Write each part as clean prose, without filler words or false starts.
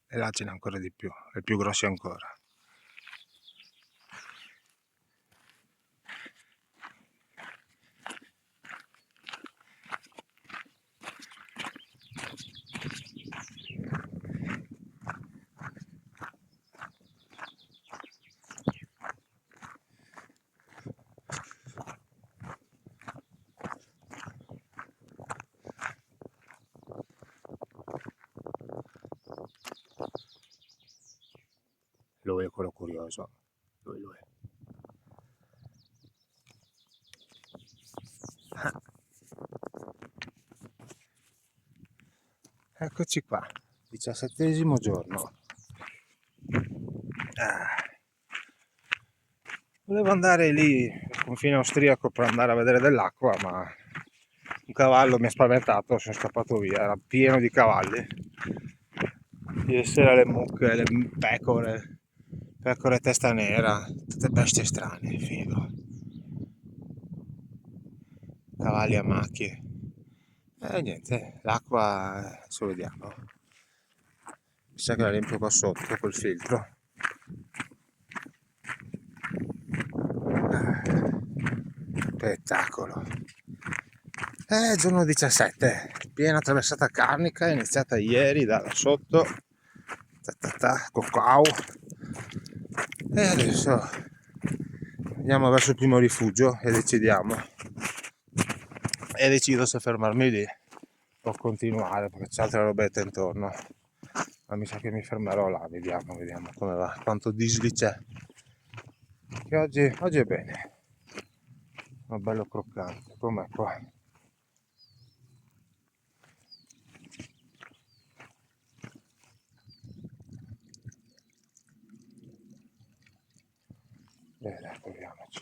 e là ce n'è ancora di più, e più grossi ancora. Lui è quello curioso, lui. Eccoci qua, 17° giorno. Volevo andare lì al confine austriaco per andare a vedere dell'acqua, ma un cavallo mi ha spaventato, sono scappato via, era pieno di cavalli. Ieri sera le mucche, le pecore testa nera, tutte bestie strane, figo. Cavalli a macchie. E niente, l'acqua adesso vediamo. Mi sa che la riempio qua sotto col filtro. Spettacolo. Giorno 17, piena traversata carnica, è iniziata ieri da sotto, cocao, e adesso andiamo verso il primo rifugio e decido se fermarmi lì o continuare, perché c'è altre robette intorno, ma mi sa che mi fermerò là, vediamo come va, quanto disli c'è, che oggi è bene, è bello croccante, com'è qua. Bene, proviamoci.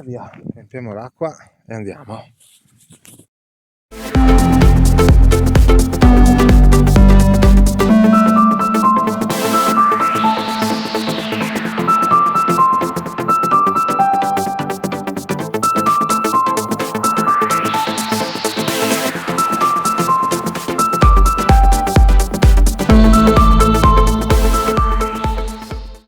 Via, riempiamo l'acqua e andiamo.